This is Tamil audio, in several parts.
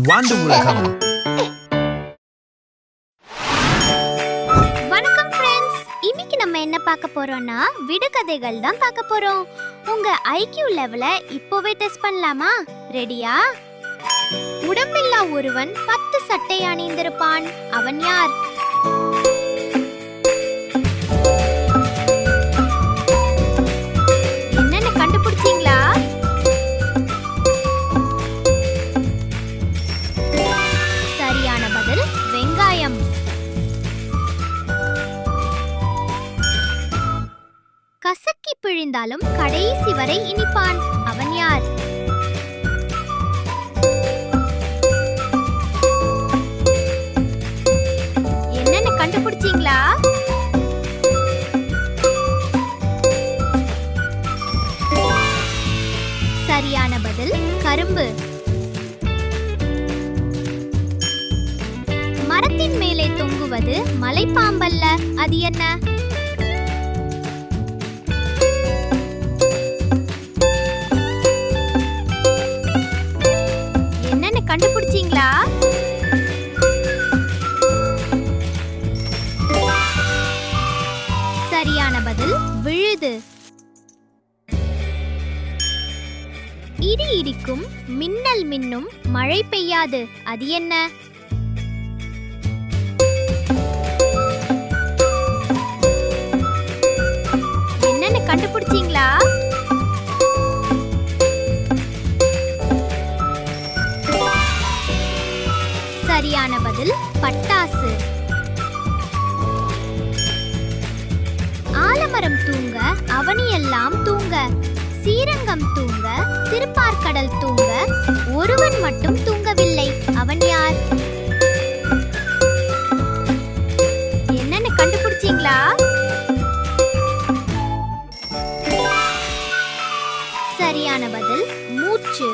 வாண்டு உலகம். வணக்கம் ஃப்ரெண்ட்ஸ், இன்னைக்கு நம்ம என்ன பார்க்க போறோம்னா விடுகதைகள் தான் பார்க்க போறோம். உங்க ஐக்யூ லெவலை இப்போவே டெஸ்ட் பண்ணலாமா? ரெடியா? உடம்பில்லா ஒருவன் 10 சட்டை அணிந்திருப்பான். அவன் யார்? என்னன்னு கண்டுபிடிச்சீங்களா? சரியான பதில் வெங்காயம். கசக்கி பிழிந்தாலும் கடைசி வரை இனிப்பான். அவன் யார்? என்னன்னு கண்டுபிடிச்சீங்களா? சரியான பதில் கரும்பு. மரத்தின் மேலே தொங்குவது மலைப்பாம்பல்ல, அது என்ன? என்னன்னு கண்டுபிடிச்சீங்களா? சரியான பதில் விழுது. இடி இடிக்கும், மின்னல் மின்னும், மழை பெய்யாது, அது என்ன? என்னன்னு கண்டுபிடிச்சீங்களா? சரியான பதில் பட்டாசு. ஆலமரம் தூங்க, அவனியெல்லாம் தூங்க, சீரங்கம் தூங்க, திருப்பார்கடல் தூங்க, ஒருவன் மட்டும் தூங்கவில்லை. அவன் யார்? என்னன்னு கண்டுபிடிச்சீங்களா? சரியான பதில் மூச்சு.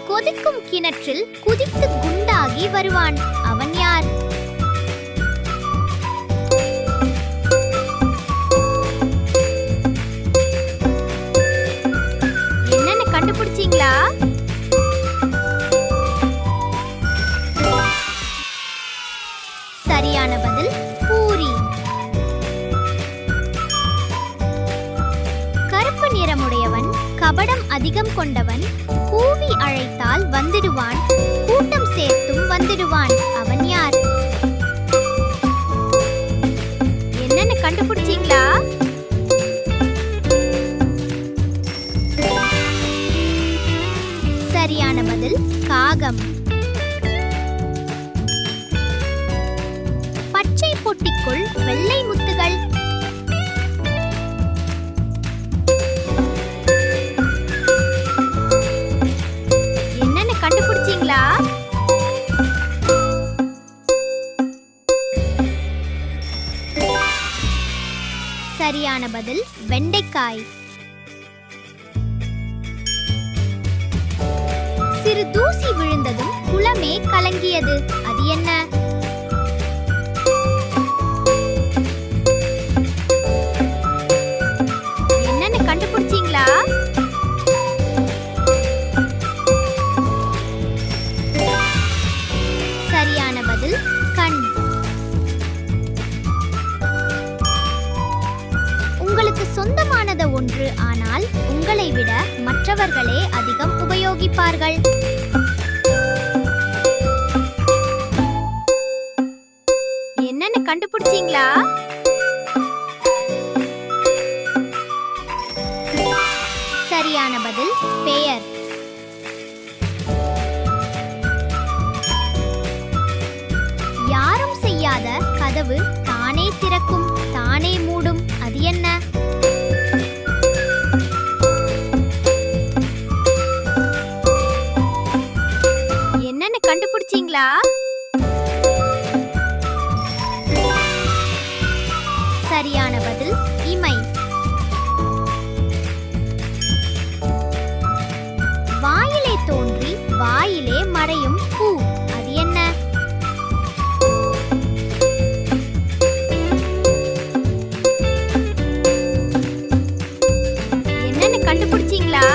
கொதிக்கும் கிணற்றில் குதித்து குண்டாகி வருவான். அவன் யார்? என்னன்னு கண்டுபிடிச்சீங்களா? சரியான பதில் பூரி. கருப்பு நிறமுடையவன், கபடம் அதிகம் கொண்டவன், கூவி அழைத்தால் வந்துடுவான், கூட்டம் சேர்த்தும் வந்துடுவான். அவன் யார்? என்னன்னு கண்டுபிடிச்சீங்களா? சரியான பதில் காகம். பச்சை பொட்டிக்குள் வெள்ளை முத்துகள். என்னன்னு கண்டுபிடிச்சீங்களா? சரியான பதில் வெண்டைக்காய். சிறு தூசி விழுந்ததும் குளமே கலங்கியது, அது என்ன? என்னன்னு கண்டுபிடிச்சீங்களா? சரியான பதில் கண். உங்களுக்கு சொந்தமானது ஒன்று, ஆனால் உங்களை விட மற்றவர்களே அதிகம் உபயோகிப்பார்கள். என்னன்னு கண்டுபிடிச்சீங்களா? சரியான பதில் பெயர். யாரும் செய்யாத கதவு தானே திறக்கும், தானே மூடும், அது என்ன? என்னன்னு கண்டுபிடிச்சீங்களா? சரியான பதில் இமை. வாயிலே தோன்றி வாயிலே மறையும் பூ, அது என்ன? என்னன்னு கண்டுபிடிச்சீங்களா?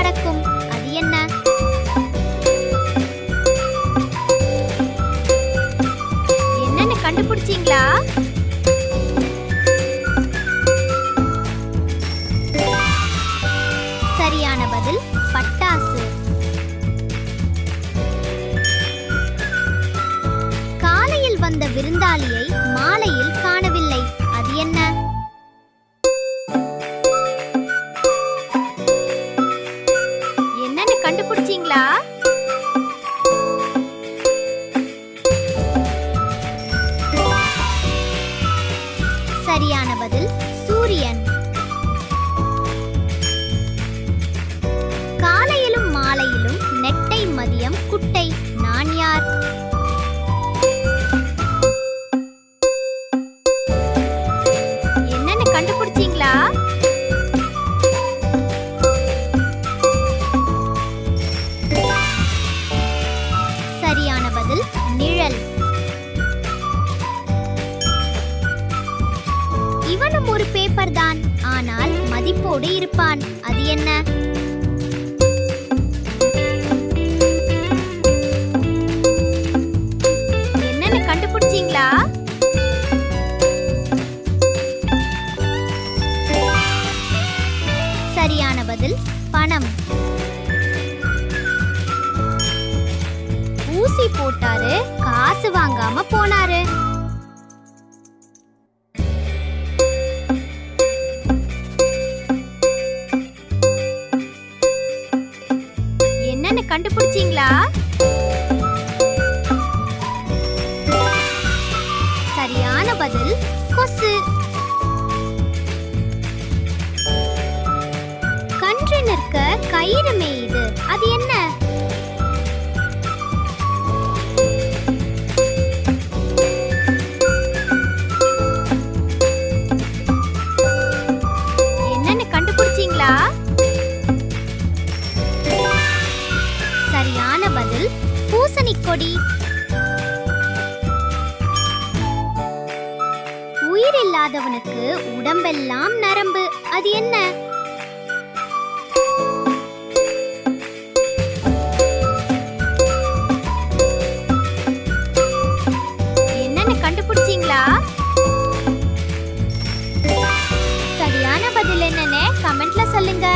பறக்கும். அது என்ன? என்னன்னு கண்டுபிடிச்சீங்களா? சரியான பதில் பட்டாசு. காலையில் வந்த விருந்தாளியை மாலையில் காணவில்லை. அது என்ன? என்னன்னு கண்டுபிடிச்சீங்களா? சரியான பதில் சூரியன். காலையிலும் மாலையிலும் நெட்டை மதியம் குட்டை. நான் யார்? என்னன்னு கண்டுபிடிச்சீங்களா? சரியான பதில் நிழல். இவனும் ஒரு பேப்பர் தான், ஆனால் மதிப்போடு இருப்பான். அது என்ன? என்னன்னு கண்டுபிடிச்சீங்களா? சரியான பதில் பணம். ஊசி போட்டாரு, காசு வாங்காம போனாரு. என்னன்னு கண்டுபிடிச்சீங்களா? சரியான பதில் கொசு. கன்று நிற்க கயிறு மேயுது. அது என்ன? என்னன்னு கண்டுபிடிச்சீங்களா? சரியான பதில் பூசணிக்கொடி. உயிர் இல்லாதவனுக்கு உடம்பெல்லாம் நரம்பு. அது என்ன? என்னன்னு கண்டுபிடிச்சீங்களா? சரியான பதில் என்னன்னு கமெண்ட்ல சொல்லுங்க.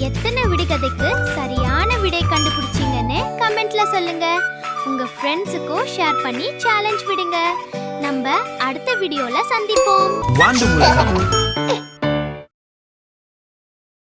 எத்தனை விடுகதைக்கு சரியான விடை கண்டுபிடிச்சீங்கன்னு கமெண்ட்ல சொல்லுங்க. உங்க ஃப்ரெண்ட்ஸுக்கும் ஷேர் பண்ணி சேலஞ்ச் விடுங்க. நம்ம அடுத்த வீடியோல சந்திப்போம்.